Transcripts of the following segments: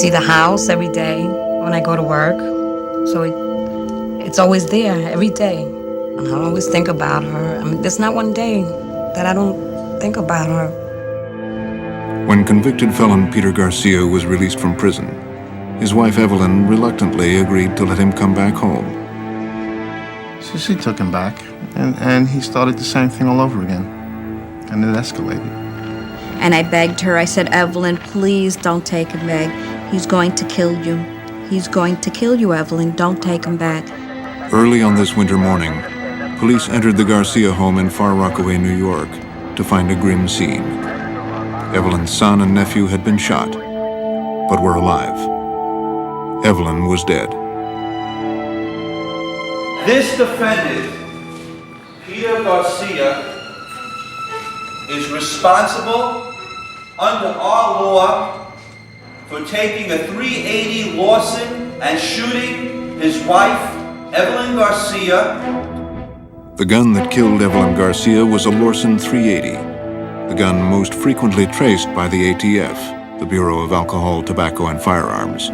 see the house every day when I go to work. So it's always there every day. And I always think about her. I mean, there's not one day that I don't think about her. When convicted felon Peter Garcia was released from prison, his wife Evelyn reluctantly agreed to let him come back home. So she took him back, and he started the same thing all over again. And it escalated. And I begged her, I said, Evelyn, please don't take him back. He's going to kill you. He's going to kill you, Evelyn. Don't take him back. Early on this winter morning, police entered the Garcia home in Far Rockaway, New York, to find a grim scene. Evelyn's son and nephew had been shot, but were alive. Evelyn was dead. This defendant, Peter Garcia, is responsible under our law for taking a .380 Lawson and shooting his wife, Evelyn Garcia. The gun that killed Evelyn Garcia was a Lawson .380, the gun most frequently traced by the ATF, the Bureau of Alcohol, Tobacco, and Firearms.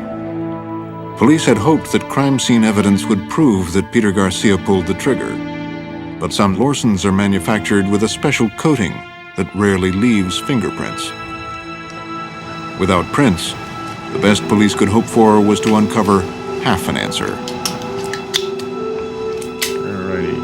Police had hoped that crime scene evidence would prove that Peter Garcia pulled the trigger, but some Lawsons are manufactured with a special coating that rarely leaves fingerprints. Without prints, the best police could hope for was to uncover half an answer. Alrighty.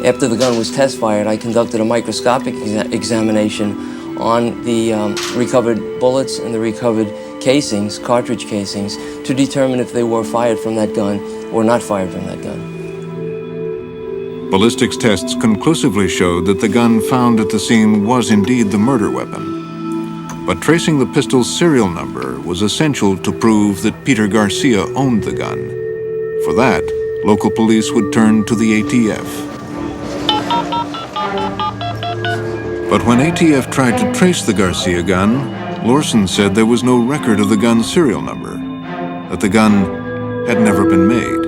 After the gun was test fired, I conducted a microscopic examination on the recovered bullets and the recovered casings, cartridge casings, to determine if they were fired from that gun or not fired from that gun. Ballistics tests conclusively showed that the gun found at the scene was indeed the murder weapon. But tracing the pistol's serial number was essential to prove that Peter Garcia owned the gun. For that, local police would turn to the ATF. But when ATF tried to trace the Garcia gun, Lawson said there was no record of the gun's serial number, that the gun had never been made.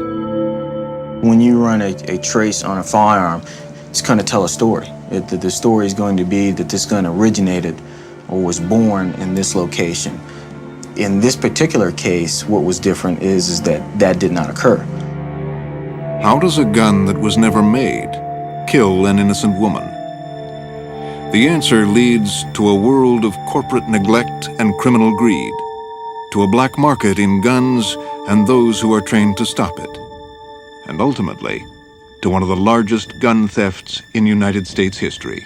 When you run a trace on a firearm, it's going to tell a story. The story is going to be that this gun originated or was born in this location. In this particular case, what was different is that that did not occur. How does a gun that was never made kill an innocent woman? The answer leads to a world of corporate neglect and criminal greed, to a black market in guns and those who are trained to stop it, and ultimately, to one of the largest gun thefts in United States history.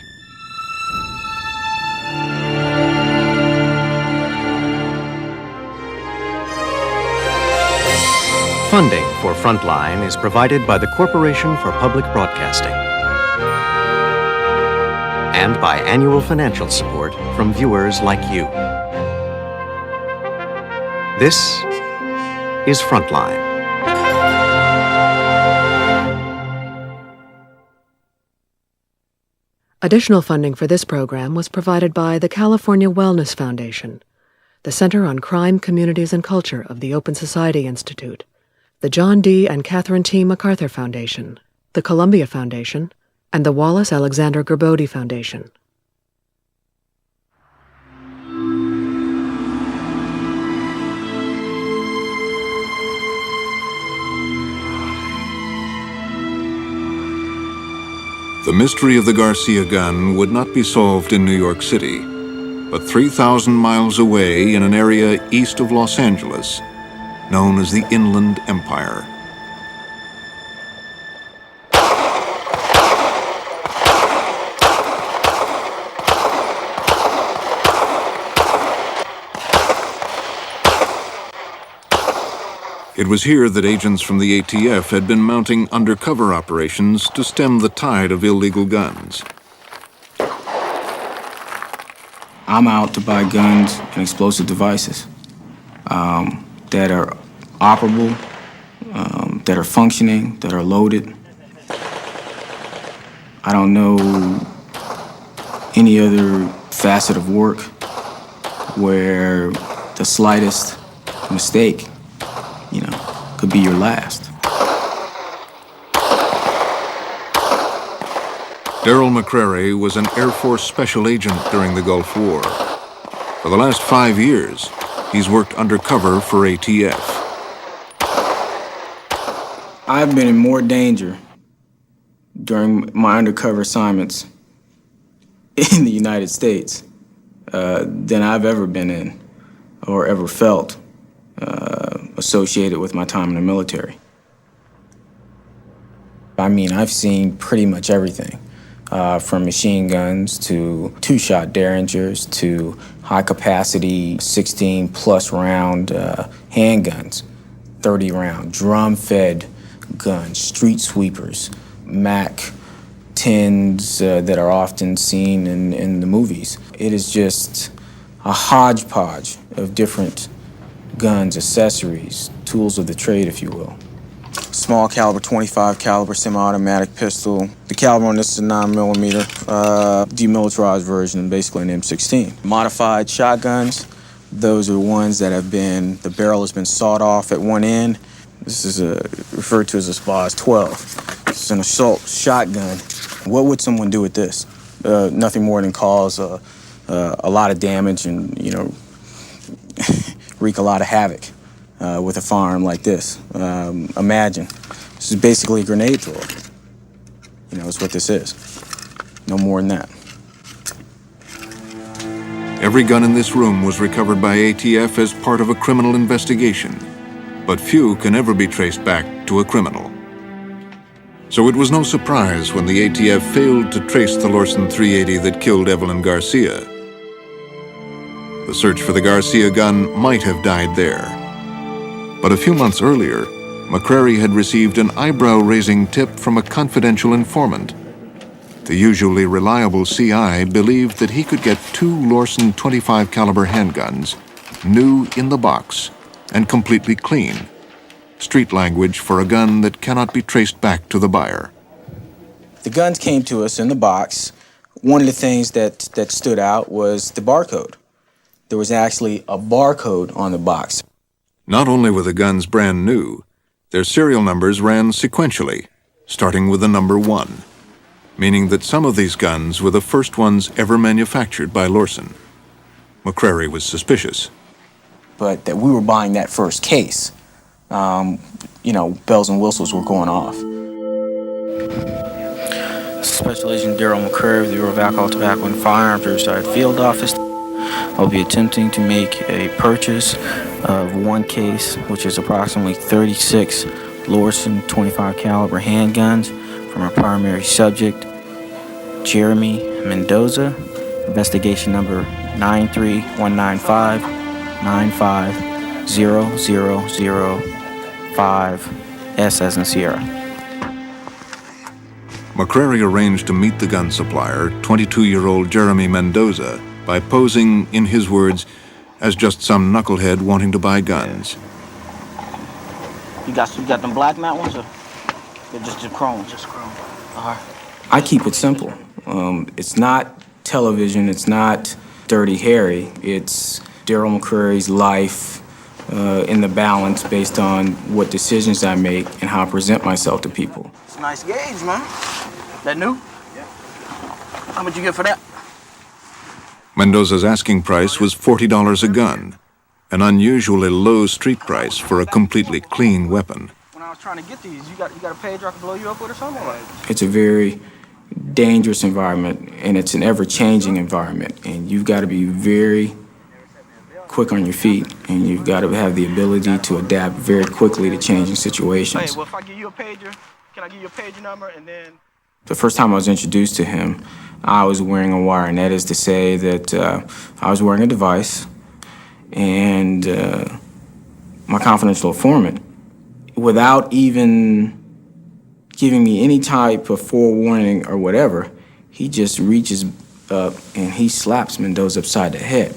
Funding for Frontline is provided by the Corporation for Public Broadcasting and by annual financial support from viewers like you. This is Frontline. Additional funding for this program was provided by the California Wellness Foundation, the Center on Crime, Communities, and Culture of the Open Society Institute, the John D. and Catherine T. MacArthur Foundation, the Columbia Foundation, and the Wallace Alexander Gerbode Foundation. The mystery of the Garcia gun would not be solved in New York City, but 3,000 miles away in an area east of Los Angeles, known as the Inland Empire. It was here that agents from the ATF had been mounting undercover operations to stem the tide of illegal guns. I'm out to buy guns and explosive devices that are operable, that are functioning, that are loaded. I don't know any other facet of work where the slightest mistake, could be your last. Darryl McCrary was an Air Force special agent during the Gulf War. For the last 5 years, he's worked undercover for ATF. I've been in more danger during my undercover assignments in the United States than I've ever been in or ever felt associated with my time in the military. I mean, I've seen pretty much everything, from machine guns to two-shot Derringers to high-capacity 16-plus round handguns, 30-round drum-fed guns, street sweepers, Mac 10s that are often seen in the movies. It is just a hodgepodge of different guns, accessories, tools of the trade, if you will. Small caliber, 25 caliber semi-automatic pistol. The caliber on this is a 9mm, demilitarized version, basically an M16. Modified shotguns, those are the ones that have been, the barrel has been sawed off at one end. This is referred to as a SPAS 12. It's an assault shotgun. What would someone do with this? Nothing more than cause a lot of damage and, you know, wreak a lot of havoc with a firearm like this. Imagine, this is basically a grenade thrower. You know, it's what this is. No more than that. Every gun in this room was recovered by ATF as part of a criminal investigation, but few can ever be traced back to a criminal. So it was no surprise when the ATF failed to trace the Lorsen 380 that killed Evelyn Garcia. The search for the Garcia gun might have died there. But a few months earlier, McCrary had received an eyebrow-raising tip from a confidential informant. The usually reliable CI believed that he could get 2 Lorsen 25 caliber handguns, new in the box and completely clean. Street language for a gun that cannot be traced back to the buyer. The guns came to us in the box. One of the things that stood out was the barcode. There was actually a barcode on the box. Not only were the guns brand new, their serial numbers ran sequentially, starting with the number 1, meaning that some of these guns were the first ones ever manufactured by Lorsen. McCrary was suspicious. But that we were buying that first case. You know, bells and whistles were going off. Special Agent Daryl McCrary of the Bureau of Alcohol, Tobacco, and Firearms, Riverside Field Office. I'll be attempting to make a purchase of one case, which is approximately 36 Lorsen 25 caliber handguns from our primary subject, Jeremy Mendoza. Investigation number 93195-950005, S as in Sierra. McCrary arranged to meet the gun supplier, 22-year-old Jeremy Mendoza, by posing, in his words, as just some knucklehead wanting to buy guns. You got them black mat ones, or they're just chrome? Just chrome. All right. I keep it simple. It's not television, it's not Dirty Harry, it's Daryl McCrary's life in the balance based on what decisions I make and how I present myself to people. It's a nice gauge, man. That new? Yeah. How much you get for that? Mendoza's asking price was $40 a gun, an unusually low street price for a completely clean weapon. When I was trying to get these, you got a pager I can blow you up with or something? It's a very dangerous environment, and it's an ever-changing environment, and you've got to be very quick on your feet, and you've got to have the ability to adapt very quickly to changing situations. Hey, well, if I give you a pager, can I give you a pager number, and then... The first time I was introduced to him, I was wearing a wire, and that is to say that I was wearing a device, and my confidential informant, without even giving me any type of forewarning or whatever, he just reaches up and he slaps Mendoza upside the head.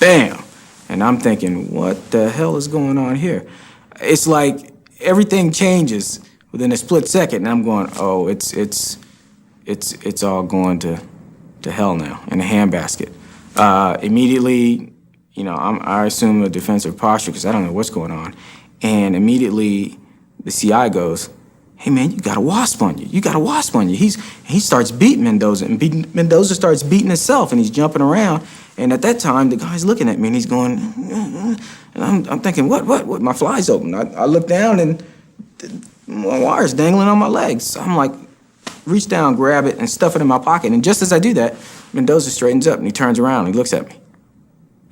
Bam! And I'm thinking, what the hell is going on here? It's like everything changes within a split second, and I'm going, oh, it's all going to hell now, in a handbasket. Immediately, you know, I assume a defensive posture because I don't know what's going on. And immediately the CI goes, hey man, you got a wasp on you. You got a wasp on you. He starts beating Mendoza, and Mendoza starts beating himself, and he's jumping around. And at that time, the guy's looking at me, and he's going, and I'm thinking, what? My fly's open. I look down, and my wire's dangling on my legs. So I'm like, reach down, grab it, and stuff it in my pocket. And just as I do that, Mendoza straightens up, and he turns around, and he looks at me.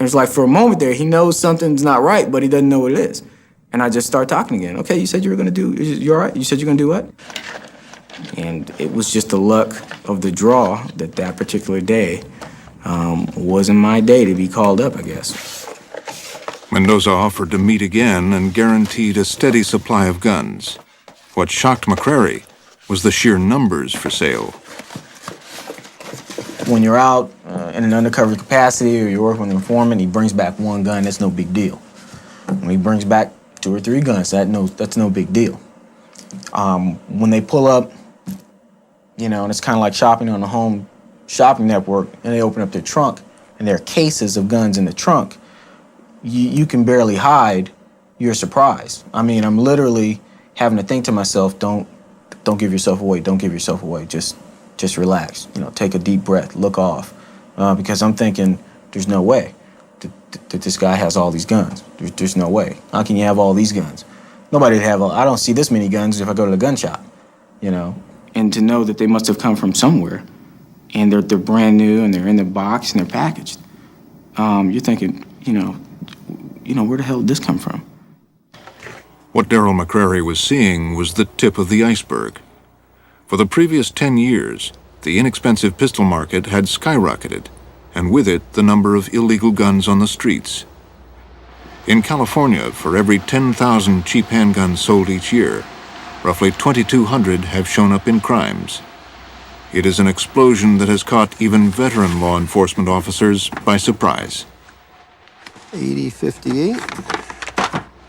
And it's like, for a moment there, he knows something's not right, but he doesn't know what it is. And I just start talking again. Okay, you said you were gonna do, you all right? You said you're gonna do what? And it was just the luck of the draw that particular day wasn't my day to be called up, I guess. Mendoza offered to meet again and guaranteed a steady supply of guns. What shocked McCrary was the sheer numbers for sale. When you're out in an undercover capacity or you're working with an informant, he brings back one gun, that's no big deal. When he brings back 2 or 3 guns, that's no big deal. When they pull up, and it's kind of like shopping on a home shopping network, and they open up their trunk, and there are cases of guns in the trunk, you can barely hide your surprise. I mean, I'm literally having to think to myself, don't give yourself away, don't give yourself away, just relax, take a deep breath, look off, because I'm thinking, there's no way that this guy has all these guns. There's no way. How can you have all these guns? Nobody would have I don't see this many guns if I go to the gun shop, And to know that they must have come from somewhere, and they're brand new, and they're in the box, and they're packaged. You're thinking, where the hell did this come from? What Darryl McCrary was seeing was the tip of the iceberg. For the previous 10 years, the inexpensive pistol market had skyrocketed, and with it, the number of illegal guns on the streets. In California, for every 10,000 cheap handguns sold each year, roughly 2,200 have shown up in crimes. It is an explosion that has caught even veteran law enforcement officers by surprise. 8058.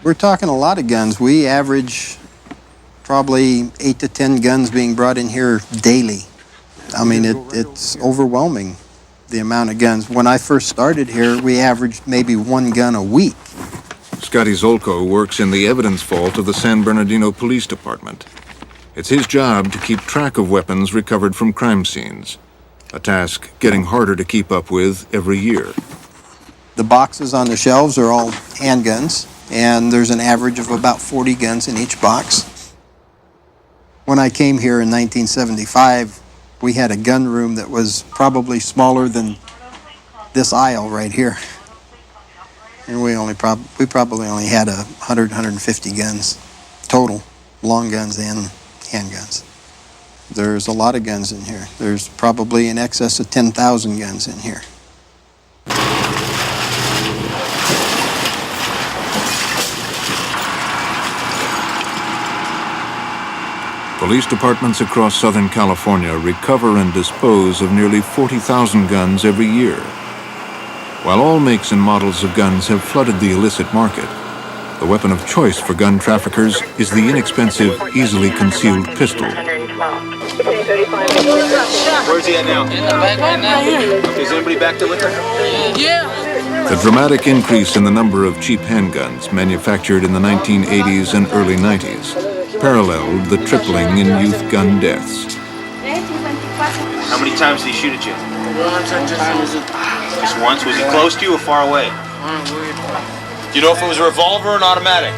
We're talking a lot of guns. We average probably 8 to 10 guns being brought in here daily. I mean, it's overwhelming, the amount of guns. When I first started here, we averaged maybe 1 gun a week. Scotty Zolko works in the evidence vault of the San Bernardino Police Department. It's his job to keep track of weapons recovered from crime scenes, a task getting harder to keep up with every year. The boxes on the shelves are all handguns, and there's an average of about 40 guns in each box. When I came here in 1975, we had a gun room that was probably smaller than this aisle right here. And we probably only had 100, 150 guns total, long guns and handguns. There's a lot of guns in here. There's probably in excess of 10,000 guns in here. Police departments across Southern California recover and dispose of nearly 40,000 guns every year. While all makes and models of guns have flooded the illicit market, the weapon of choice for gun traffickers is the inexpensive, easily concealed pistol. Where's he at now? In the back right now. Okay, is anybody back there with her? Yeah. The dramatic increase in the number of cheap handguns manufactured in the 1980s and early 90s paralleled the tripling in youth gun deaths. How many times did he shoot at you? Once, Just once? Was he close to you or far away? Do you know if it was a revolver or an automatic?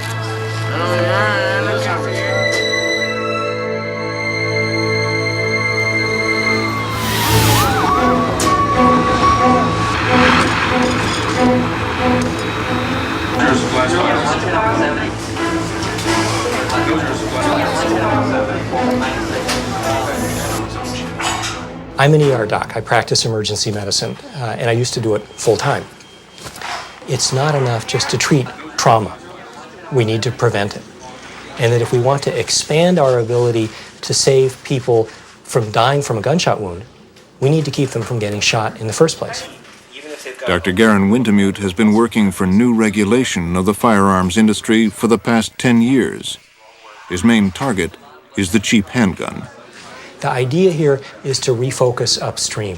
I'm an ER doc. I practice emergency medicine, and I used to do it full time. It's not enough just to treat trauma. We need to prevent it. And that if we want to expand our ability to save people from dying from a gunshot wound, we need to keep them from getting shot in the first place. Dr. Garen Wintemute has been working for new regulation of the firearms industry for the past 10 years. His main target is the cheap handgun. The idea here is to refocus upstream.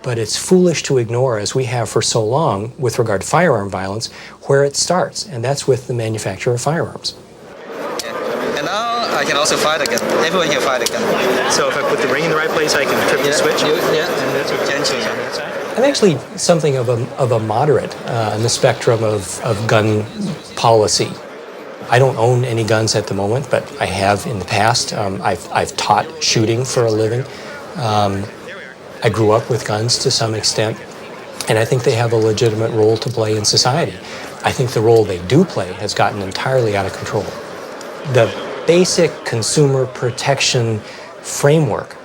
But it's foolish to ignore, as we have for so long with regard to firearm violence, where it starts, and that's with the manufacture of firearms. And now I can also fire the gun. Everyone can fire the gun. So if I put the ring in the right place, I can trip the switch? I'm actually something of a moderate in the spectrum of gun policy. I don't own any guns at the moment, but I have in the past. I've taught shooting for a living. I grew up with guns to some extent, and I think they have a legitimate role to play in society. I think the role they do play has gotten entirely out of control. The basic consumer protection framework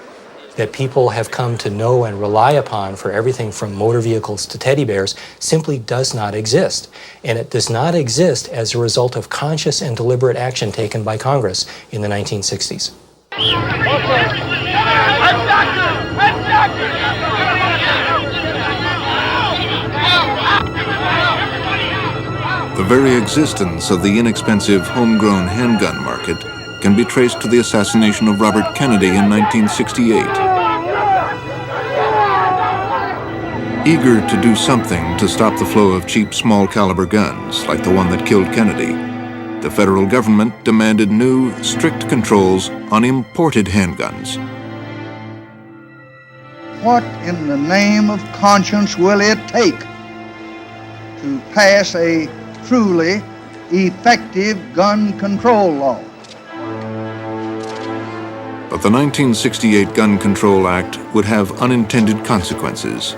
that people have come to know and rely upon for everything from motor vehicles to teddy bears simply does not exist. And it does not exist as a result of conscious and deliberate action taken by Congress in the 1960s. The very existence of the inexpensive homegrown handgun market can be traced to the assassination of Robert Kennedy in 1968. Eager to do something to stop the flow of cheap small-caliber guns like the one that killed Kennedy, the federal government demanded new, strict controls on imported handguns. What in the name of conscience will it take to pass a truly effective gun control law? But the 1968 Gun Control Act would have unintended consequences.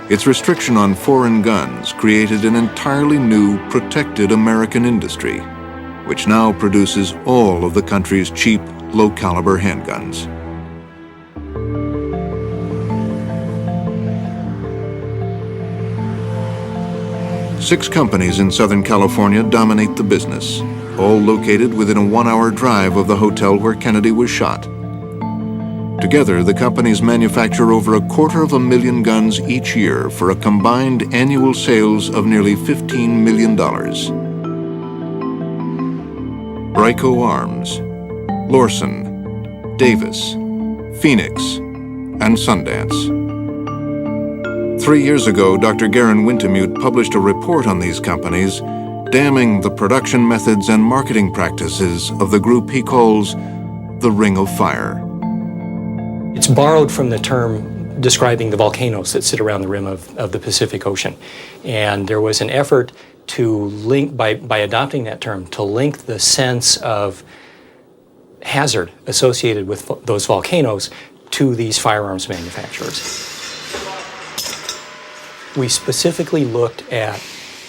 Its restriction on foreign guns created an entirely new, protected American industry, which now produces all of the country's cheap, low-caliber handguns. Six companies in Southern California dominate the business, all located within a 1-hour drive of the hotel where Kennedy was shot. Together, the companies manufacture over 250,000 guns each year for a combined annual sales of nearly $15 million. Brico Arms, Lawson, Davis, Phoenix, and Sundance. 3 years ago, Dr. Garen Wintemute published a report on these companies, damning the production methods and marketing practices of the group he calls the Ring of Fire. It's borrowed from the term describing the volcanoes that sit around the rim of the Pacific Ocean. And there was an effort to link, by adopting that term, to link the sense of hazard associated with those volcanoes to these firearms manufacturers. We specifically looked at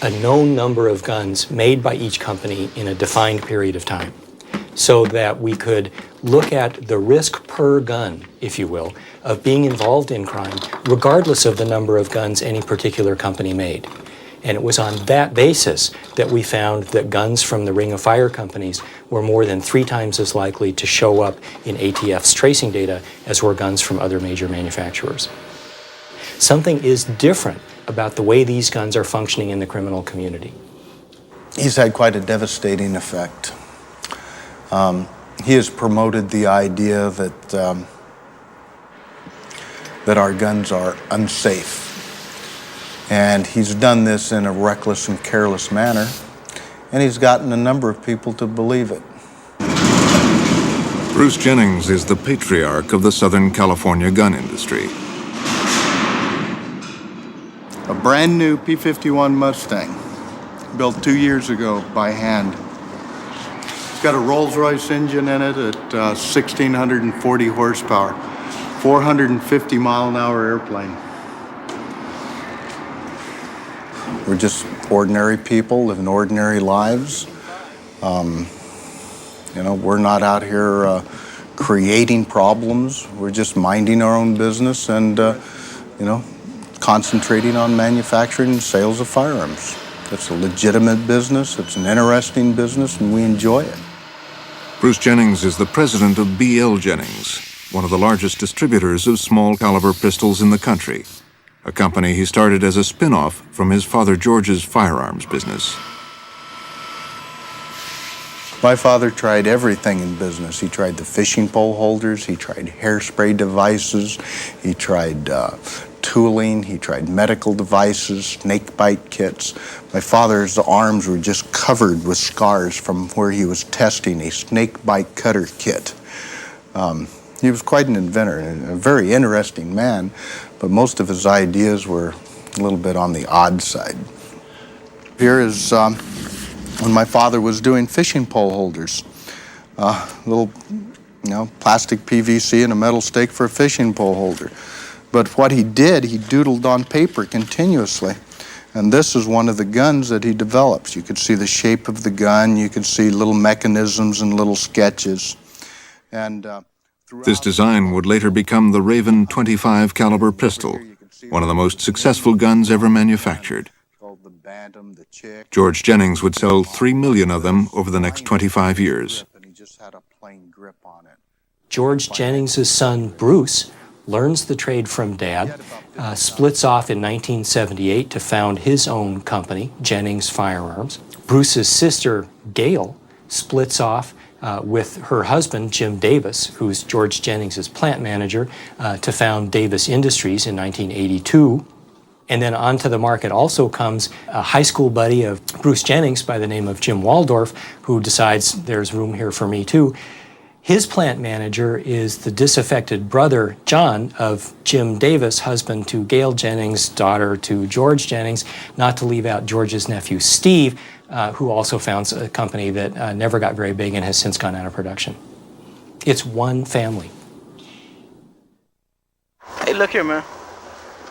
a known number of guns made by each company in a defined period of time, so that we could look at the risk per gun, if you will, of being involved in crime, regardless of the number of guns any particular company made. And it was on that basis that we found that guns from the Ring of Fire companies were more than 3 times as likely to show up in ATF's tracing data as were guns from other major manufacturers. Something is different about the way these guns are functioning in the criminal community. He's had quite a devastating effect. He has promoted the idea that our guns are unsafe. And he's done this in a reckless and careless manner, and he's gotten a number of people to believe it. Bruce Jennings is the patriarch of the Southern California gun industry. A brand new P-51 Mustang, built 2 years ago by hand. It's got a Rolls-Royce engine in it at 1,640 horsepower, 450-mile-an-hour airplane. We're just ordinary people living ordinary lives. We're not out here creating problems. We're just minding our own business and, concentrating on manufacturing and sales of firearms. It's a legitimate business, it's an interesting business, and we enjoy it. Bruce Jennings is the president of B.L. Jennings, one of the largest distributors of small-caliber pistols in the country, a company he started as a spin-off from his father George's firearms business. My father tried everything in business. He tried the fishing pole holders, he tried hairspray devices, he tried tooling, he tried medical devices, snake bite kits. My father's arms were just covered with scars from where he was testing a snake bite cutter kit. He was quite an inventor, and a very interesting man, but most of his ideas were a little bit on the odd side. Here is when my father was doing fishing pole holders. Little, plastic PVC and a metal stake for a fishing pole holder. But what he did, he doodled on paper continuously. And this is one of the guns that he develops. You could see the shape of the gun, you could see little mechanisms and little sketches. And This design would later become the Raven .25 caliber pistol, one of the most successful guns ever manufactured. George Jennings would sell 3 million of them over the next 25 years. George Jennings' son, Bruce, learns the trade from Dad, splits off in 1978 to found his own company, Jennings Firearms. Bruce's sister, Gail, splits off with her husband, Jim Davis, who's George Jennings' plant manager, to found Davis Industries in 1982. And then onto the market also comes a high school buddy of Bruce Jennings by the name of Jim Waldorf, who decides there's room here for me too. His plant manager is the disaffected brother, John, of Jim Davis, husband to Gail Jennings, daughter to George Jennings, not to leave out George's nephew, Steve, who also founds a company that never got very big and has since gone out of production. It's one family. Hey, look here, man.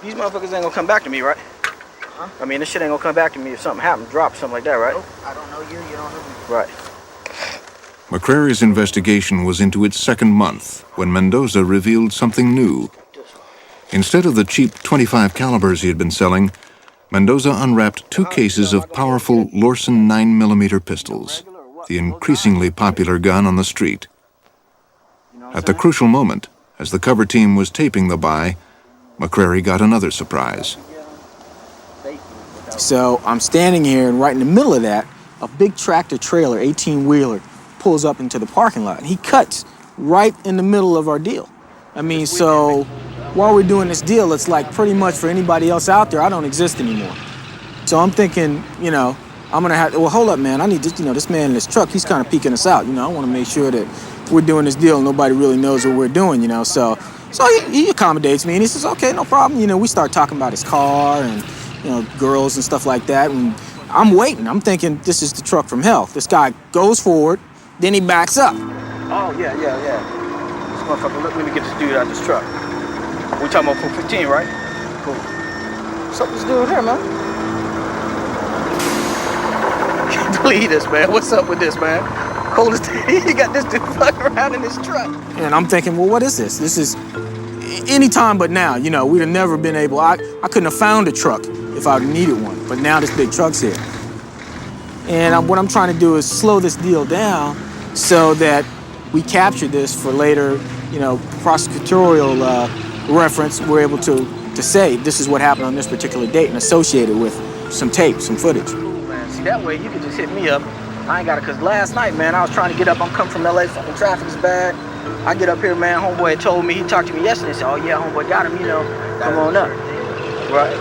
These motherfuckers ain't gonna come back to me, right? Huh? I mean, this shit ain't gonna come back to me if something happened, drop, something like that, right? Nope, I don't know you, you don't know me. Right. McCrary's investigation was into its second month when Mendoza revealed something new. Instead of the cheap .25 calibers he had been selling, Mendoza unwrapped 2 cases of powerful Lorsen 9mm pistols, the increasingly popular gun on the street. At the crucial moment, as the cover team was taping the buy, McCrary got another surprise. So I'm standing here, and right in the middle of that, a big tractor trailer, 18-wheeler, pulls up into the parking lot. He cuts right in the middle of our deal. I mean, so while we're doing this deal, it's like pretty much for anybody else out there, I don't exist anymore. So I'm thinking, I'm gonna have to, well, hold up, man. I need to, this man in this truck, he's kind of peeking us out. I want to make sure that we're doing this deal and nobody really knows what we're doing, So he accommodates me, and he says, okay, no problem. We start talking about his car and, girls and stuff like that. And I'm waiting. I'm thinking this is the truck from hell. This guy goes forward, then he backs up. Oh, yeah. This motherfucker, let me get this dude out of this truck. We talking about 415, right? Cool. What's up with this dude here, man? Can't believe this, man. What's up with this, man? Coldest day. You got this dude fucking around in this truck. And I'm thinking, well, what is this? This is any time but now. We'd have never been able, I couldn't have found a truck if I needed one, but now this big truck's here. And what I'm trying to do is slow this deal down so that we capture this for later, prosecutorial reference. We're able to say this is what happened on this particular date and associate it with some tape, some footage. Cool, man. See, that way you can just hit me up. I ain't got it, because last night, man, I was trying to get up. I'm coming from LA, fucking traffic's bad. I get up here, man, homeboy had told me, he talked to me yesterday, said, oh yeah, homeboy got him, come on up. Right.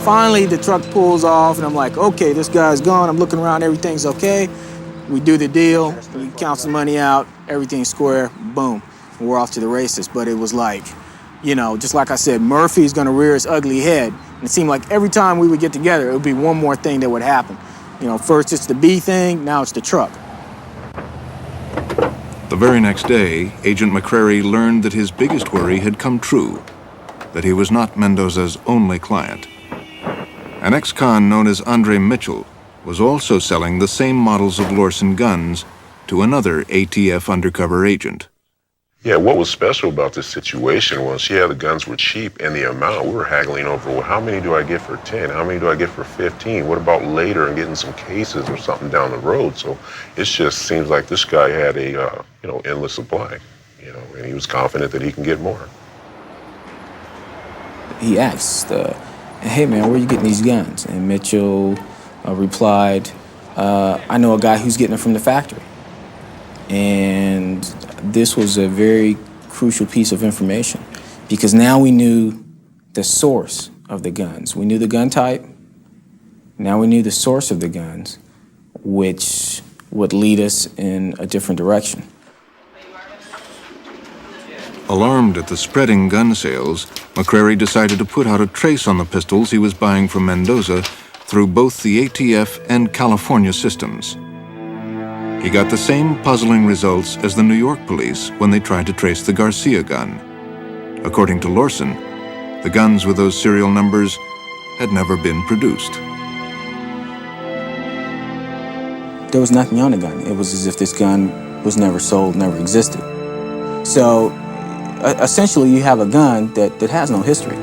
Finally, the truck pulls off, and I'm like, okay, this guy's gone. I'm looking around, everything's okay. We do the deal, we count some money out, everything's square, boom. We're off to the races. But it was like, just like I said, Murphy's gonna rear his ugly head. And it seemed like every time we would get together, it would be one more thing that would happen. First it's the bee thing, now it's the truck. The very next day, Agent McCrary learned that his biggest worry had come true, that he was not Mendoza's only client. An ex-con known as Andre Mitchell was also selling the same models of Lorsen guns to another ATF undercover agent. Yeah, what was special about this situation was, the guns were cheap, and the amount, we were haggling over, well, how many do I get for 10? How many do I get for 15? What about later and getting some cases or something down the road? So it just seems like this guy had a, endless supply, and he was confident that he can get more. He asked, hey man, where are you getting these guns? And Mitchell replied, I know a guy who's getting them from the factory. And this was a very crucial piece of information, because now we knew the source of the guns. We knew the gun type. Now we knew the source of the guns, which would lead us in a different direction. Alarmed at the spreading gun sales, McCrary decided to put out a trace on the pistols he was buying from Mendoza through both the ATF and California systems. He got the same puzzling results as the New York police when they tried to trace the Garcia gun. According to Lorson, the guns with those serial numbers had never been produced. There was nothing on the gun. It was as if this gun was never sold, never existed. So essentially you have a gun that has no history.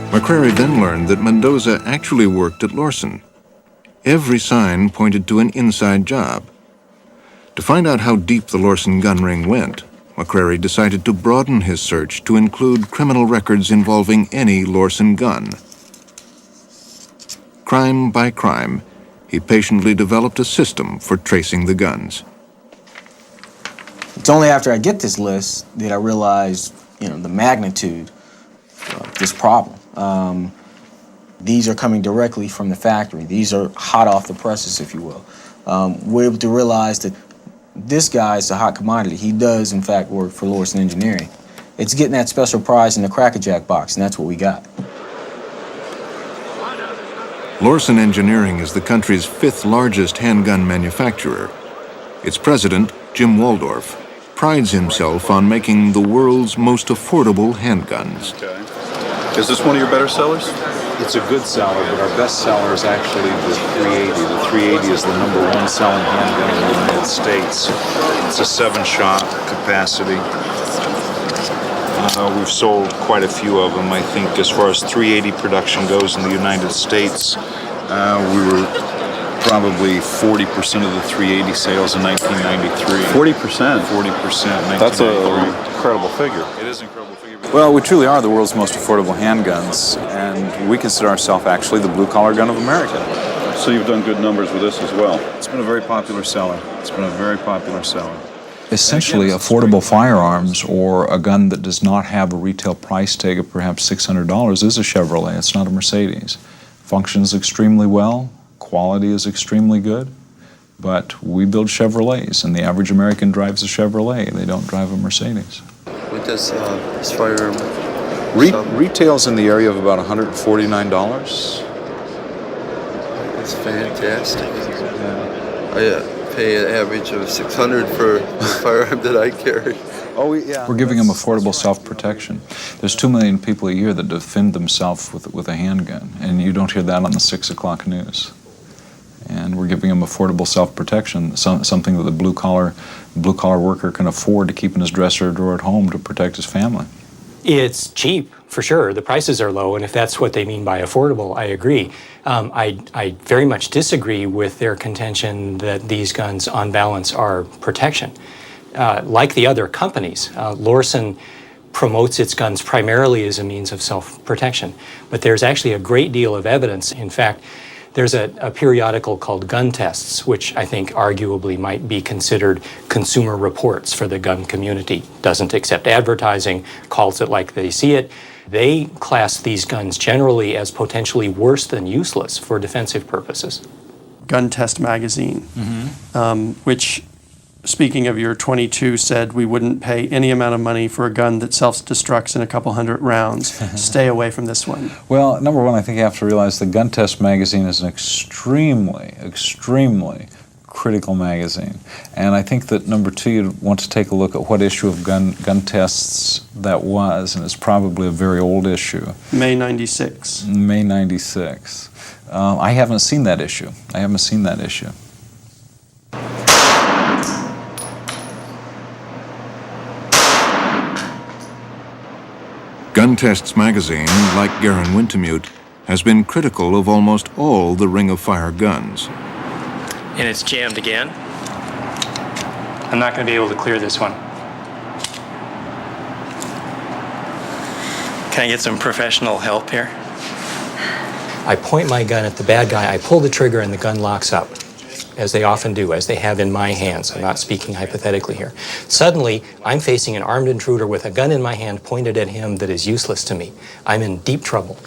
McCrary then learned that Mendoza actually worked at Lorson. Every sign pointed to an inside job. To find out how deep the Lorson gun ring went, McCrary decided to broaden his search to include criminal records involving any Lorson gun. Crime by crime, he patiently developed a system for tracing the guns. It's only after I get this list that I realize, the magnitude of this problem. These are coming directly from the factory. These are hot off the presses, if you will. We're able to realize that this guy is a hot commodity. He does, in fact, work for Lorson Engineering. It's getting that special prize in the Crackerjack box, and that's what we got. Lorson Engineering is the country's 5th largest handgun manufacturer. Its president, Jim Waldorf, prides himself on making the world's most affordable handguns. Okay. Is this one of your better sellers? It's a good seller, but our best seller is actually the 380. The 380 is the #1 selling handgun in the United States. It's a 7-shot capacity. We've sold quite a few of them. I think as far as 380 production goes in the United States, we were probably 40% of the 380 sales in 1993. 40%? 40%. That's an incredible figure. It is an incredible figure. Well, we truly are the world's most affordable handguns, and we consider ourselves actually the blue-collar gun of America. So you've done good numbers with this as well. It's been a very popular seller. It's been a very popular seller. Essentially, affordable firearms or a gun that does not have a retail price tag of perhaps $600 is a Chevrolet. It's not a Mercedes. Functions extremely well. Quality is extremely good. But we build Chevrolets, and the average American drives a Chevrolet. They don't drive a Mercedes. What does this firearm Retails in the area of about $149. That's fantastic. I pay an average of $600 for the firearm that I carry. Oh, yeah. We're giving them affordable self-protection. There's 2 million people a year that defend themselves with a handgun, and you don't hear that on the 6 o'clock news. And we're giving them affordable self-protection, something that the blue-collar worker can afford to keep in his dresser drawer at home to protect his family. It's cheap, for sure. The prices are low, and if that's what they mean by affordable, I agree. I very much disagree with their contention that these guns, on balance, are protection. Like the other companies, Lorson promotes its guns primarily as a means of self-protection. But there's actually a great deal of evidence. In fact, there's a periodical called Gun Tests, which I think arguably might be considered consumer reports for the gun community. Doesn't accept advertising, calls it like they see it. They class these guns generally as potentially worse than useless for defensive purposes. Gun Test magazine, which, speaking of your 22, said we wouldn't pay any amount of money for a gun that self-destructs in a couple hundred rounds. Stay away from this one. Well, number one, I think you have to realize the Gun Test magazine is an extremely critical magazine. And I think that number two, you'd want to take a look at what issue of Gun Tests that was, and it's probably a very old issue. May 96. May 96. I haven't seen that issue. Gun Tests magazine, like Garen Wintemute, has been critical of almost all the Ring of Fire guns. And it's jammed again. I'm not going to be able to clear this one. Can I get some professional help here? I point my gun at the bad guy, I pull the trigger, and the gun locks up. as they often do, as they have in my hands. I'm not speaking hypothetically here. Suddenly, I'm facing an armed intruder with a gun in my hand pointed at him that is useless to me. I'm in deep trouble.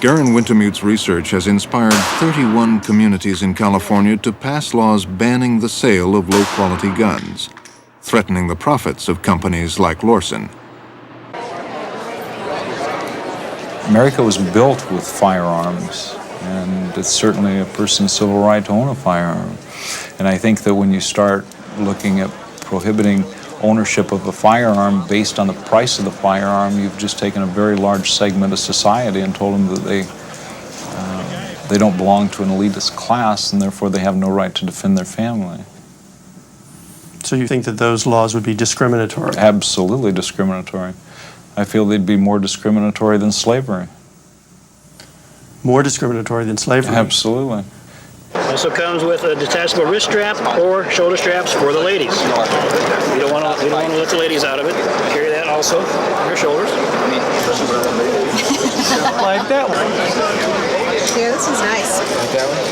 Garen Wintemute's research has inspired 31 communities in California to pass laws banning the sale of low-quality guns, threatening the profits of companies like Lorsen. America was built with firearms, and it's certainly a person's civil right to own a firearm. And I think that when you start looking at prohibiting ownership of a firearm based on the price of the firearm, you've just taken a very large segment of society and told them that they don't belong to an elitist class, and therefore they have no right to defend their family. So you think that those laws would be discriminatory? Absolutely discriminatory. I feel they'd be more discriminatory than slavery. More discriminatory than slavery? Absolutely. Also comes with a detachable wrist strap or shoulder straps for the ladies. We don't want to let the ladies out of it. Carry that also on your shoulders. Like that one. Yeah, this one's nice. Like that one?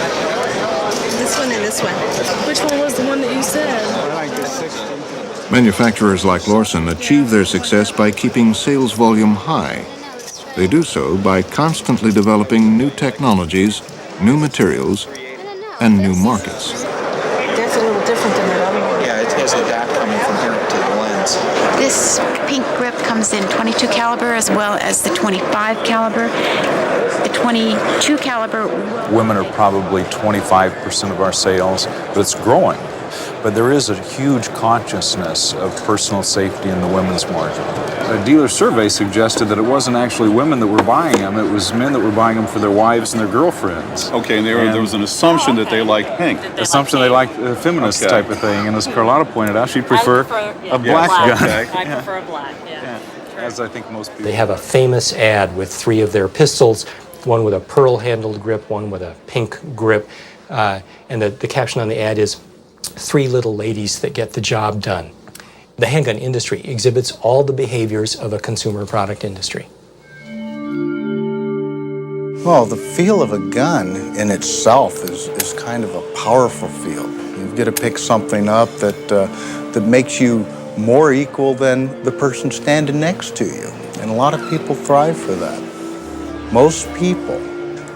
This one and this one. Which one was the one that you said? Manufacturers like Lorsen achieve their success by keeping sales volume high. They do so by constantly developing new technologies, new materials, and new markets. That's a little different than that other one. Yeah, it has the dot coming from here to the lens. This pink grip comes in 22 caliber as well as the 25 caliber. The 22 caliber. Women are probably 25% of our sales, but it's growing. But there is a huge consciousness of personal safety in the women's market. A dealer survey suggested that it wasn't actually women that were buying them, it was men that were buying them for their wives and their girlfriends. Okay, and there was an assumption that they liked pink. Assumption they like a feminist type of thing, and as Carlotta pointed out, she'd prefer a black gun. I prefer a black, yeah. As I think most people. They have a famous ad with 3 of their pistols, one with a pearl-handled grip, one with a pink grip, and the caption on the ad is, 3 little ladies that get the job done. The handgun industry exhibits all the behaviors of a consumer product industry. Well, the feel of a gun in itself is kind of a powerful feel. You get to pick something up that makes you more equal than the person standing next to you. And a lot of people thrive for that. Most people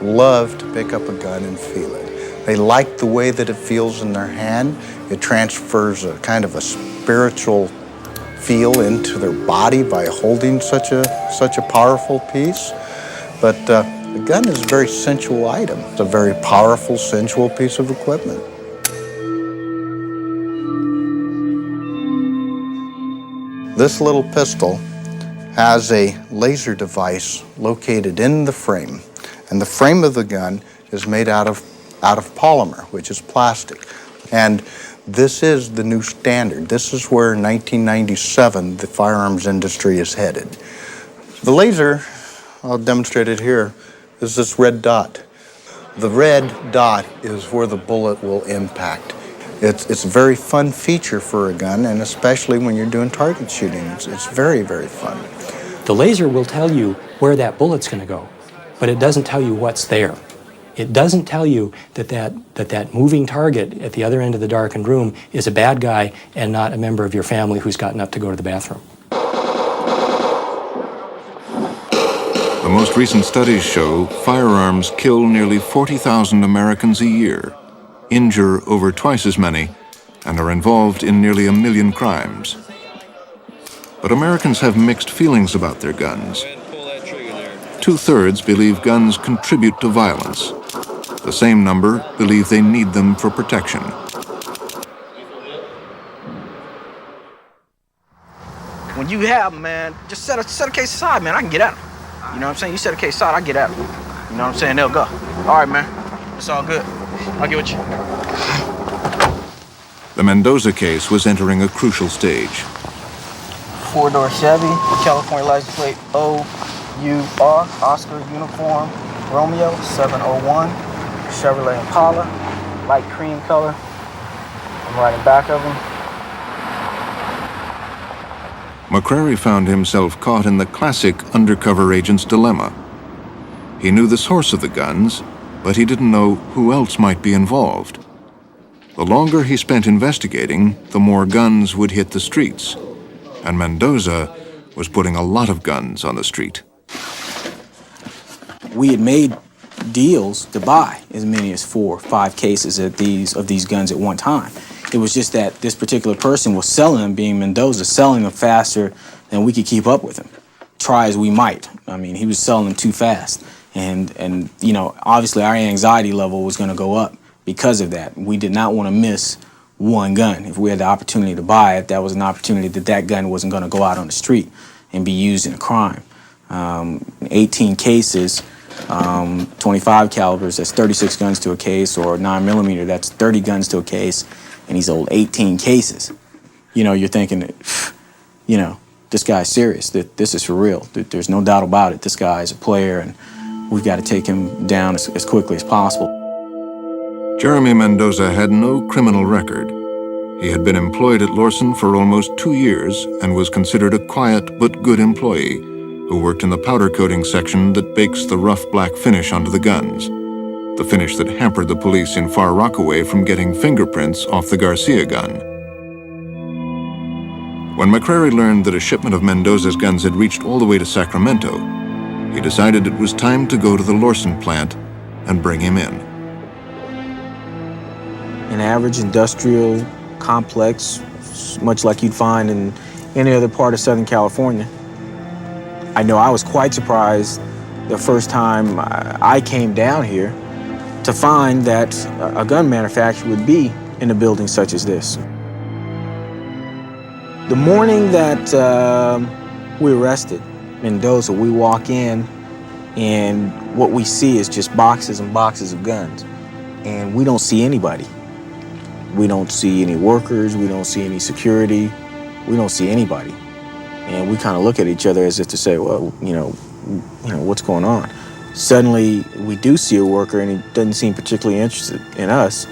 love to pick up a gun and feel it. They like the way that it feels in their hand. It transfers a kind of a spiritual feel into their body by holding such a powerful piece. But the gun is a very sensual item. It's a very powerful, sensual piece of equipment. This little pistol has a laser device located in the frame, and the frame of the gun is made out of polymer, which is plastic. And this is the new standard. This is where in 1997 the firearms industry is headed. The laser, I'll demonstrate it here, is this red dot. The red dot is where the bullet will impact. It's a very fun feature for a gun, and especially when you're doing target shooting. It's very, very fun. The laser will tell you where that bullet's going to go, but it doesn't tell you what's there. It doesn't tell you that moving target at the other end of the darkened room is a bad guy and not a member of your family who's gotten up to go to the bathroom. The most recent studies show firearms kill nearly 40,000 Americans a year, injure over twice as many, and are involved in nearly 1 million crimes. But Americans have mixed feelings about their guns. 2/3 believe guns contribute to violence. The same number believe they need them for protection. When you have them, man, just set a case aside, man. I can get at them. You know what I'm saying? You set a case aside, I get at them. You know what I'm saying? They'll go. All right, man. It's all good. I'll get with you. The Mendoza case was entering a crucial stage. 4-door Chevy, California license plate OUR, Oscar Uniform, Romeo 701, Chevrolet Impala, light cream color. I'm right in back of him. McCrary found himself caught in the classic undercover agent's dilemma. He knew the source of the guns, but he didn't know who else might be involved. The longer he spent investigating, the more guns would hit the streets, and Mendoza was putting a lot of guns on the street. We had made deals to buy as many as 4 or 5 cases of these guns at one time. It was just that this particular person was selling them, being Mendoza, selling them faster than we could keep up with him. Try as we might. I mean, he was selling them too fast. And you know, obviously our anxiety level was going to go up because of that. We did not want to miss one gun. If we had the opportunity to buy it, that was an opportunity that gun wasn't going to go out on the street and be used in a crime. 18 cases, 25 calibers, that's 36 guns to a case, or 9mm, that's 30 guns to a case, and he's sold 18 cases. You know, you're thinking, you know, this guy's serious, that this is for real. There's no doubt about it. This guy is a player, and we've got to take him down as quickly as possible. Jeremy Mendoza had no criminal record. He had been employed at Lorson for almost 2 years and was considered a quiet but good employee who worked in the powder coating section that bakes the rough black finish onto the guns, the finish that hampered the police in Far Rockaway from getting fingerprints off the Garcia gun. When McCrary learned that a shipment of Mendoza's guns had reached all the way to Sacramento, he decided it was time to go to the Lorson plant and bring him in. An average industrial complex, much like you'd find in any other part of Southern California. I know I was quite surprised the first time I came down here to find that a gun manufacturer would be in a building such as this. The morning that we arrested Mendoza, we walk in and what we see is just boxes and boxes of guns, and we don't see anybody. We don't see any workers, we don't see any security, we don't see anybody. And we kind of look at each other as if to say, well, you know, what's going on? Suddenly, we do see a worker, and he doesn't seem particularly interested in us.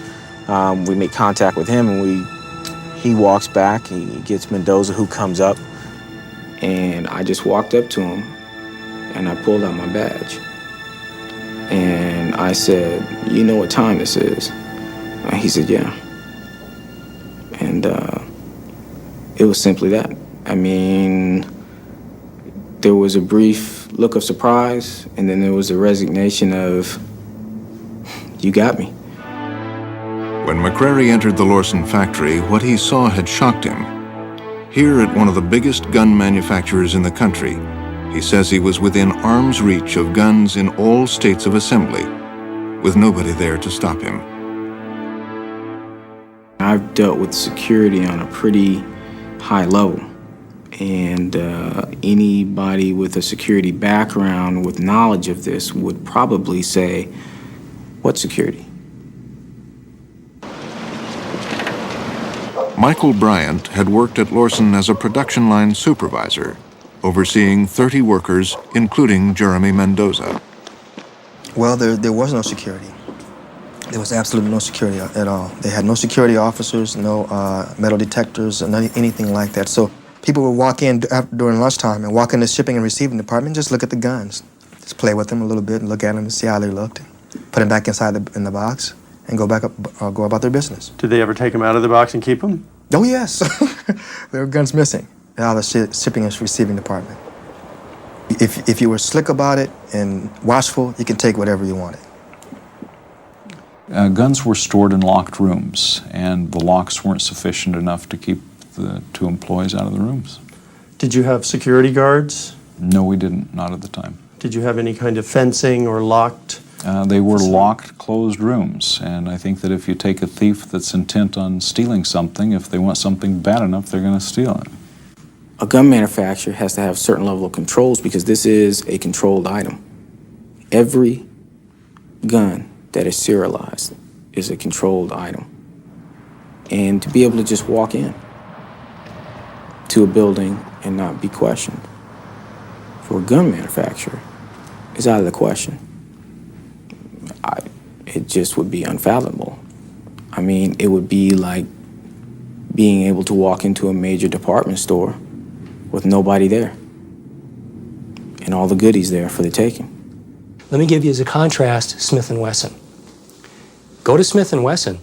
We make contact with him, and he walks back, he gets Mendoza, who comes up, and I just walked up to him, and I pulled out my badge. And I said, you know what time this is? And he said, yeah. And it was simply that. I mean, there was a brief look of surprise, and then there was a resignation of, you got me. When McCrary entered the Lorson factory, what he saw had shocked him. Here at one of the biggest gun manufacturers in the country, he says he was within arm's reach of guns in all states of assembly, with nobody there to stop him. I've dealt with security on a pretty high level, and anybody with a security background with knowledge of this would probably say, what security? Michael Bryant had worked at Lorson as a production line supervisor, overseeing 30 workers, including Jeremy Mendoza. Well, there was no security. There was absolutely no security at all. They had no security officers, no metal detectors, anything like that. So people would walk in during lunchtime and walk in the shipping and receiving department, just look at the guns, just play with them a little bit and look at them and see how they looked, put them back inside in the box, and go back up, go about their business. Did they ever take them out of the box and keep them? Oh yes, there were guns missing out of the shipping and receiving department. If you were slick about it and watchful, you could take whatever you wanted. Guns were stored in locked rooms, and the locks weren't sufficient enough to keep the 2 employees out of the rooms. Did you have security guards? No, we didn't, not at the time. Did you have any kind of fencing or locked? They were locked, closed rooms, and I think that if you take a thief that's intent on stealing something, if they want something bad enough, they're going to steal it. A gun manufacturer has to have a certain level of controls because this is a controlled item. Every gun that is serialized is a controlled item. And to be able to just walk in to a building and not be questioned for a gun manufacturer is out of the question. It just would be unfathomable. I mean, it would be like being able to walk into a major department store with nobody there and all the goodies there for the taking. Let me give you as a contrast Smith & Wesson. Go to Smith & Wesson.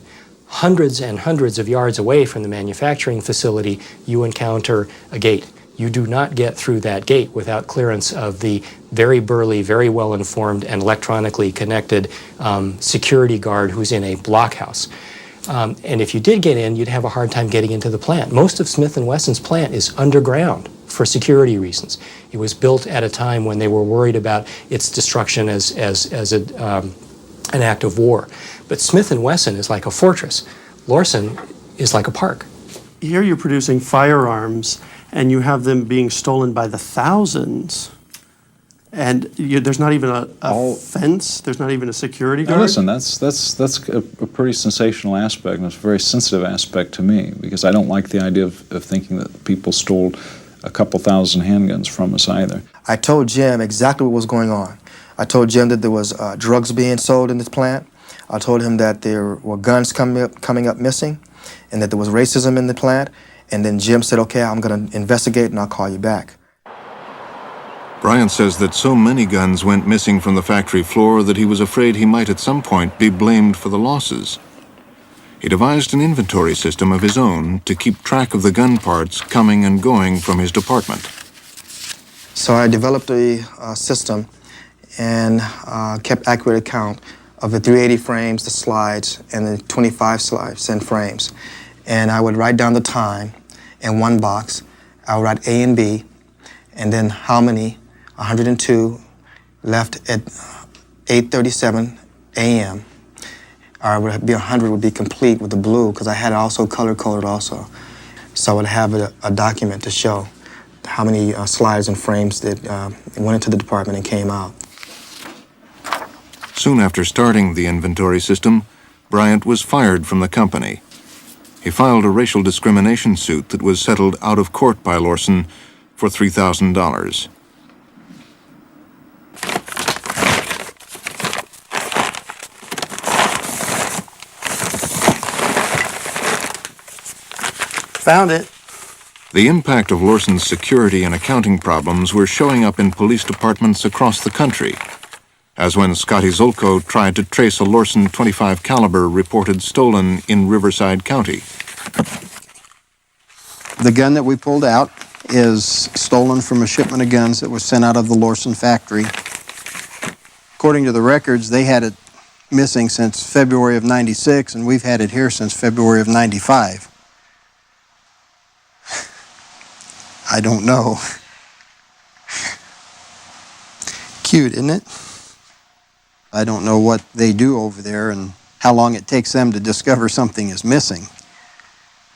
Hundreds and hundreds of yards away from the manufacturing facility, you encounter a gate. You do not get through that gate without clearance of the very burly, very well-informed, and electronically connected security guard who's in a blockhouse. And if you did get in, you'd have a hard time getting into the plant. Most of Smith & Wesson's plant is underground for security reasons. It was built at a time when they were worried about its destruction as an act of war. But Smith & Wesson is like a fortress. Lorson is like a park. Here you're producing firearms, and you have them being stolen by the thousands. And there's not even a fence. There's not even a security guard. Now listen, that's a pretty sensational aspect, and it's a very sensitive aspect to me, because I don't like the idea of thinking that people stole a couple thousand handguns from us either. I told Jim exactly what was going on. I told Jim that there was drugs being sold in this plant. I told him that there were guns coming up missing, and that there was racism in the plant. And then Jim said, okay, I'm going to investigate and I'll call you back. Bryant says that so many guns went missing from the factory floor that he was afraid he might at some point be blamed for the losses. He devised an inventory system of his own to keep track of the gun parts coming and going from his department. So I developed a system and kept accurate account of the 380 frames, the slides, and the 25 slides and frames. And I would write down the time in one box. I would write A and B, and then how many, 102, left at 8:37 a.m. Or it would be 100 would be complete with the blue, because I had it also color-coded also. So I would have a document to show how many slides and frames that went into the department and came out. Soon after starting the inventory system, Bryant was fired from the company. He filed a racial discrimination suit that was settled out of court by Lorson for $3,000. Found it. The impact of Lorson's security and accounting problems were showing up in police departments across the country, as when Scotty Zolko tried to trace a Lorson 25 caliber reported stolen in Riverside County. The gun that we pulled out is stolen from a shipment of guns that was sent out of the Lorson factory. According to the records, they had it missing since February of '96, and we've had it here since February of '95. I don't know. Cute, isn't it? I don't know what they do over there and how long it takes them to discover something is missing.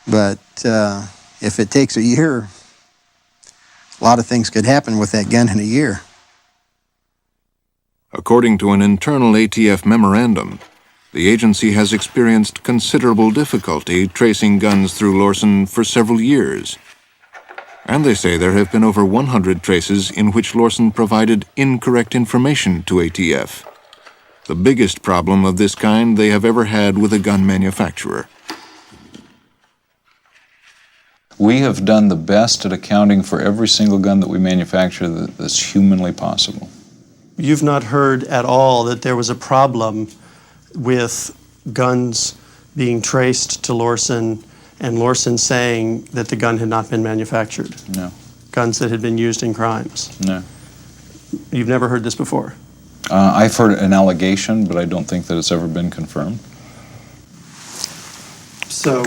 But if it takes a year, a lot of things could happen with that gun in a year. According to an internal ATF memorandum, the agency has experienced considerable difficulty tracing guns through Lorson for several years. And they say there have been over 100 traces in which Lorson provided incorrect information to ATF. The biggest problem of this kind they have ever had with a gun manufacturer. We have done the best at accounting for every single gun that we manufacture that's humanly possible. You've not heard at all that there was a problem with guns being traced to Lorson and Lorson saying that the gun had not been manufactured? No. Guns that had been used in crimes? No. You've never heard this before? I've heard an allegation, but I don't think that it's ever been confirmed. So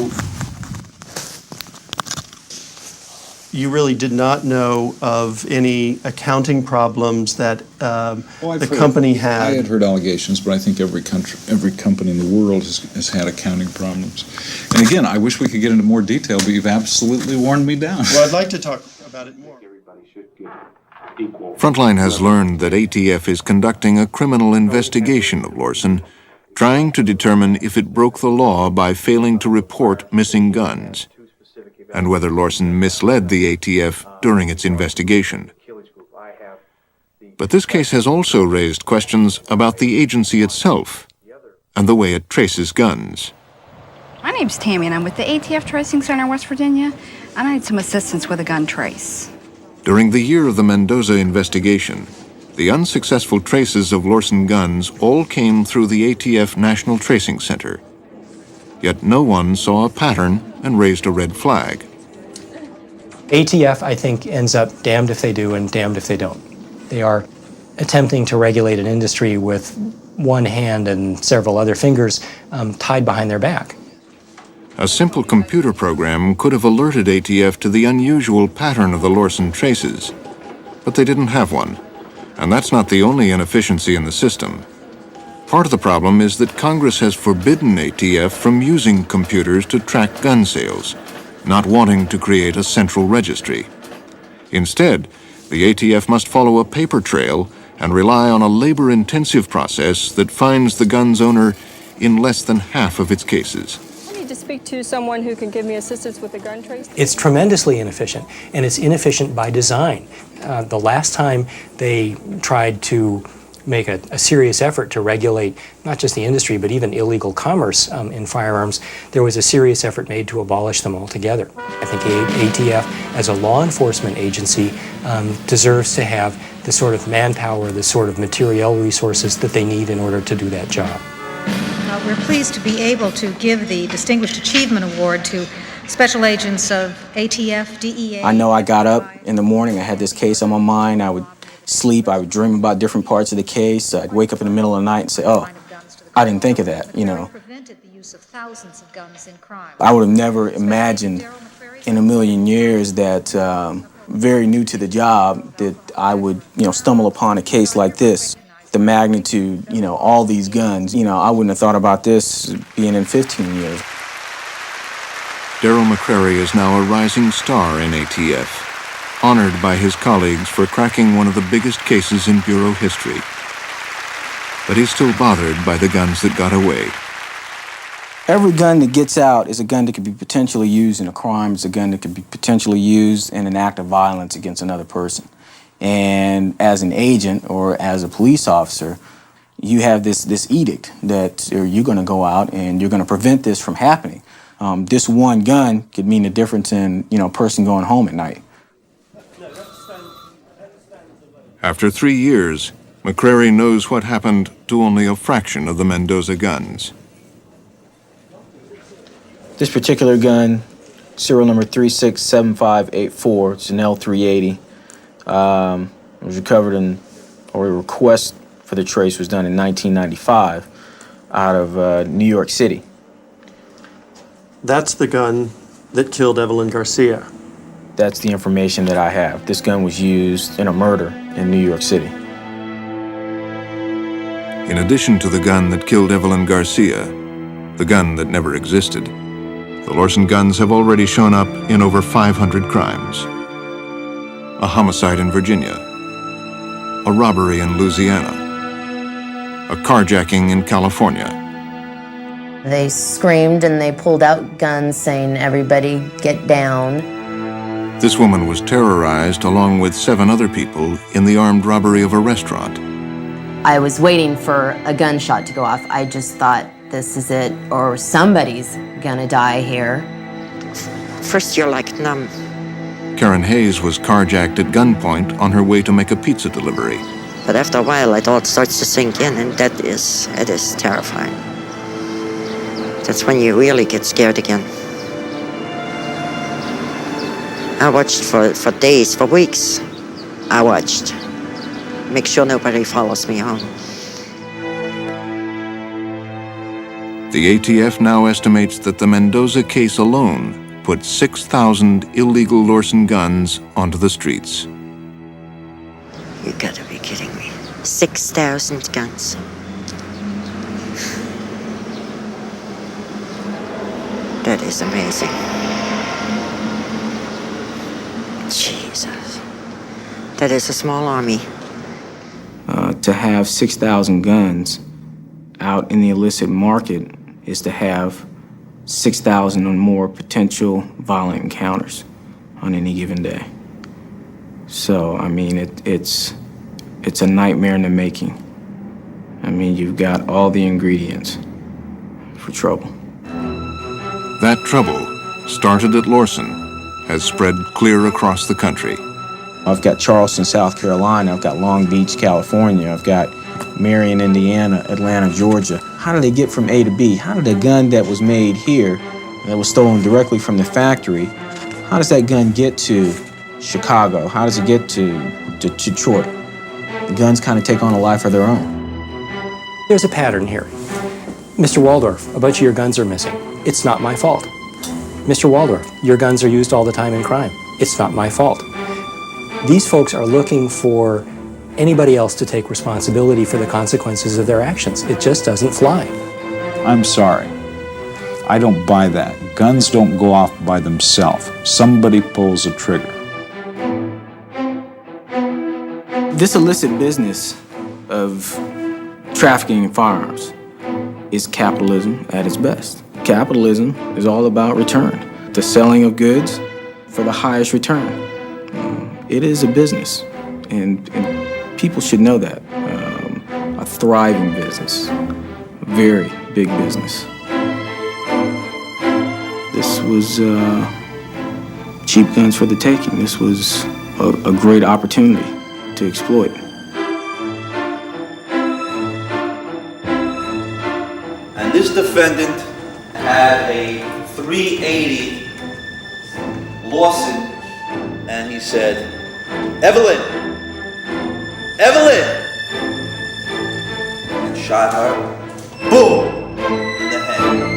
you really did not know of any accounting problems that the company had? I had heard allegations, but I think every company in the world has had accounting problems. And again, I wish we could get into more detail, but you've absolutely worn me down. Well, I'd like to talk about it more. Frontline has learned that ATF is conducting a criminal investigation of Lorson, trying to determine if it broke the law by failing to report missing guns, and whether Lorson misled the ATF during its investigation. But this case has also raised questions about the agency itself and the way it traces guns. My name's Tammy, and I'm with the ATF Tracing Center, West Virginia, and I need some assistance with a gun trace. During the year of the Mendoza investigation, The unsuccessful traces of Lorson guns all came through the ATF National Tracing Center. Yet no one saw a pattern and raised a red flag. ATF, I think, ends up damned if they do and damned if they don't. They are attempting to regulate an industry with one hand and several other fingers tied behind their back. A simple computer program could have alerted ATF to the unusual pattern of the Lorson traces, but they didn't have one. And that's not the only inefficiency in the system. Part of the problem is that Congress has forbidden ATF from using computers to track gun sales, not wanting to create a central registry. Instead, the ATF must follow a paper trail and rely on a labor-intensive process that finds the gun's owner in less than half of its cases. I need to speak to someone who can give me assistance with the gun trace. It's tremendously inefficient, and it's inefficient by design. The last time they tried to make a serious effort to regulate not just the industry, but even illegal commerce in firearms, there was a serious effort made to abolish them altogether. I think ATF, as a law enforcement agency, deserves to have the sort of manpower, the sort of material resources that they need in order to do that job. We're pleased to be able to give the Distinguished Achievement Award to special agents of ATF, DEA. I know I got up in the morning, I had this case on my mind, I would sleep, I would dream about different parts of the case, I'd wake up in the middle of the night and say, oh, I didn't think of that, you know. I would have never imagined in a million years that, very new to the job, that I would, stumble upon a case like this. The magnitude, all these guns, I wouldn't have thought about this being in 15 years. Darryl McCrary is now a rising star in ATF, honored by his colleagues for cracking one of the biggest cases in Bureau history. But he's still bothered by the guns that got away. Every gun that gets out is a gun that could be potentially used in a crime. It's a gun that could be potentially used in an act of violence against another person. And as an agent or as a police officer, you have this edict that you're going to go out and you're going to prevent this from happening. This one gun could mean the difference in, a person going home at night. After 3 years, McCrary knows what happened to only a fraction of the Mendoza guns. This particular gun, serial number 367584, it's an L380. It was recovered or a request for the trace was done in 1995 out of New York City. That's the gun that killed Evelyn Garcia. That's the information that I have. This gun was used in a murder in New York City. In addition to the gun that killed Evelyn Garcia, the gun that never existed, the Lorson guns have already shown up in over 500 crimes. A homicide in Virginia, a robbery in Louisiana, a carjacking in California. They screamed and they pulled out guns saying, "Everybody get down." This woman was terrorized along with 7 other people in the armed robbery of a restaurant. I was waiting for a gunshot to go off. I just thought, this is it, or somebody's gonna die here. First you're like numb. Karen Hayes was carjacked at gunpoint on her way to make a pizza delivery. But after a while it all starts to sink in, and it is terrifying. That's when you really get scared again. I watched for days, for weeks. I watched. Make sure nobody follows me home. The ATF now estimates that the Mendoza case alone put 6,000 illegal Lorson guns onto the streets. You gotta be kidding me. 6,000 guns. That is amazing. Jesus. That is a small army. To have 6,000 guns out in the illicit market is to have 6,000 or more potential violent encounters on any given day. So, I mean, it's a nightmare in the making. I mean, you've got all the ingredients for trouble. That trouble, started at Lorson, has spread clear across the country. I've got Charleston, South Carolina. I've got Long Beach, California. I've got Marion, Indiana, Atlanta, Georgia. How do they get from A to B? How did a gun that was made here, that was stolen directly from the factory, how does that gun get to Chicago? How does it get to Detroit? The guns kind of take on a life of their own. There's a pattern here. Mr. Waldorf, a bunch of your guns are missing. It's not my fault. Mr. Waldorf, your guns are used all the time in crime. It's not my fault. These folks are looking for anybody else to take responsibility for the consequences of their actions. It just doesn't fly. I'm sorry. I don't buy that. Guns don't go off by themselves. Somebody pulls a trigger. This illicit business of trafficking in firearms is capitalism at its best. Capitalism is all about return, the selling of goods for the highest return. It is a business, and people should know that. A thriving business, a very big business. This was cheap guns for the taking. This was a great opportunity to exploit. And this defendant had a .380 Lawson, and he said, "Evelyn, Evelyn," and shot her, boom, in the head.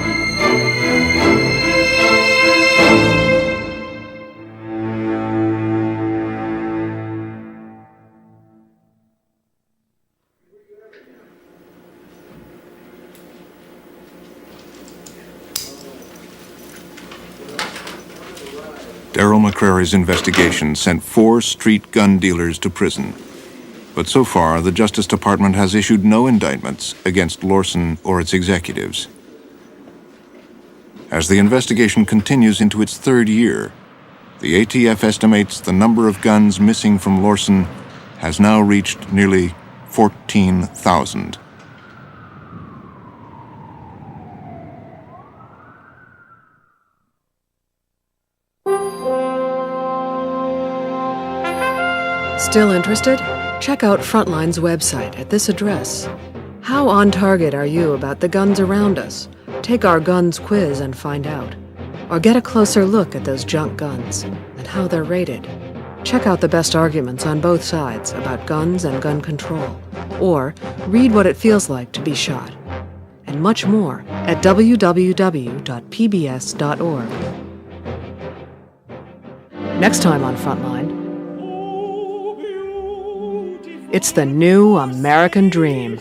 Darryl McCrary's investigation sent 4 street gun dealers to prison. But so far, the Justice Department has issued no indictments against Lorson or its executives. As the investigation continues into its 3rd year, the ATF estimates the number of guns missing from Lorson has now reached nearly 14,000. Still interested? Check out Frontline's website at this address. How on target are you about the guns around us? Take our guns quiz and find out. Or get a closer look at those junk guns and how they're rated. Check out the best arguments on both sides about guns and gun control. Or read what it feels like to be shot. And much more at www.pbs.org. Next time on Frontline, it's the new American dream.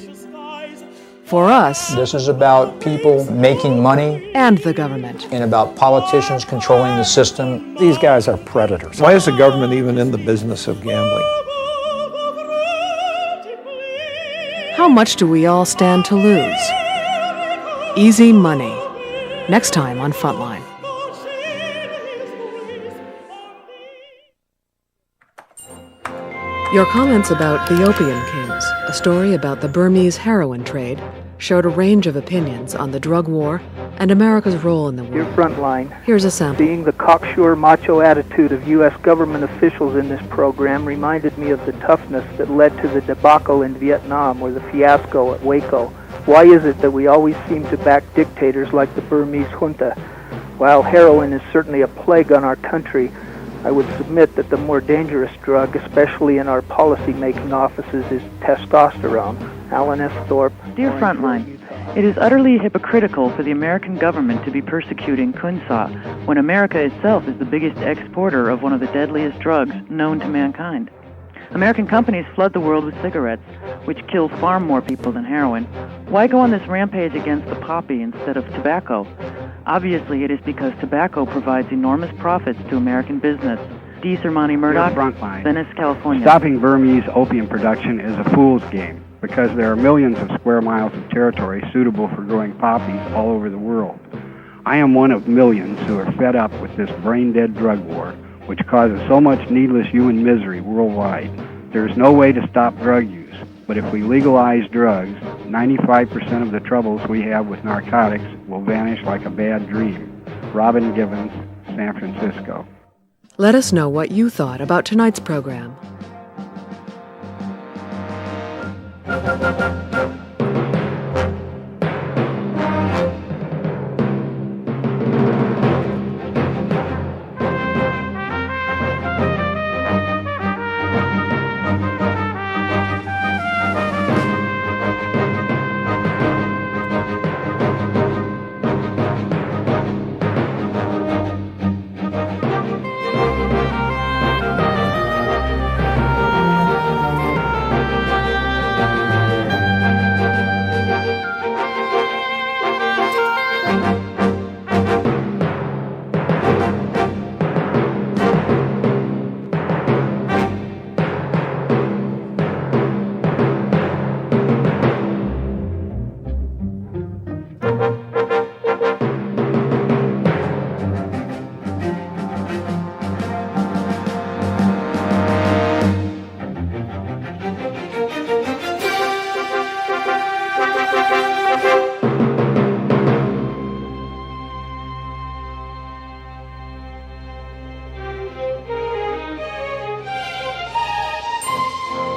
For us, this is about people making money and the government. And about politicians controlling the system. These guys are predators. Why is the government even in the business of gambling? How much do we all stand to lose? Easy money. Next time on Frontline. Your comments about The Opium Kings, a story about the Burmese heroin trade, showed a range of opinions on the drug war and America's role in the war. Dear Frontline, here's a sample. Seeing the cocksure macho attitude of U.S. government officials in this program reminded me of the toughness that led to the debacle in Vietnam or the fiasco at Waco. Why is it that we always seem to back dictators like the Burmese junta? While heroin is certainly a plague on our country, I would submit that the more dangerous drug, especially in our policy-making offices, is testosterone. Alan S. Thorpe. Dear Frontline, it is utterly hypocritical for the American government to be persecuting Kunsa when America itself is the biggest exporter of one of the deadliest drugs known to mankind. American companies flood the world with cigarettes, which kill far more people than heroin. Why go on this rampage against the poppy instead of tobacco? Obviously, it is because tobacco provides enormous profits to American business. D. Sermani Murdoch, Venice, California. Stopping Burmese opium production is a fool's game because there are millions of square miles of territory suitable for growing poppies all over the world. I am one of millions who are fed up with this brain-dead drug war, which causes so much needless human misery worldwide. There is no way to stop drug use, but if we legalize drugs, 95% of the troubles we have with narcotics will vanish like a bad dream. Robin Givens, San Francisco. Let us know what you thought about tonight's program.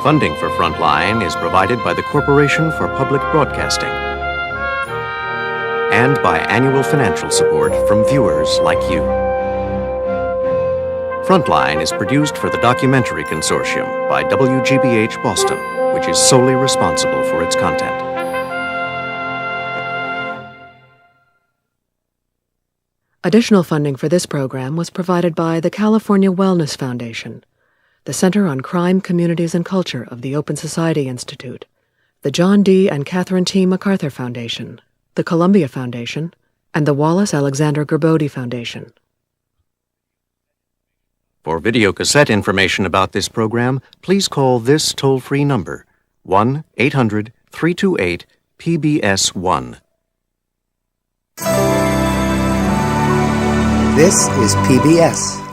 Funding for Frontline is provided by the Corporation for Public Broadcasting and by annual financial support from viewers like you. Frontline is produced for the Documentary Consortium by WGBH Boston, which is solely responsible for its content. Additional funding for this program was provided by the California Wellness Foundation, the Center on Crime, Communities, and Culture of the Open Society Institute, the John D. and Catherine T. MacArthur Foundation, the Columbia Foundation, and the Wallace Alexander Gerbode Foundation. For videocassette information about this program, please call this toll-free number, 1-800-328-PBS1. This is PBS.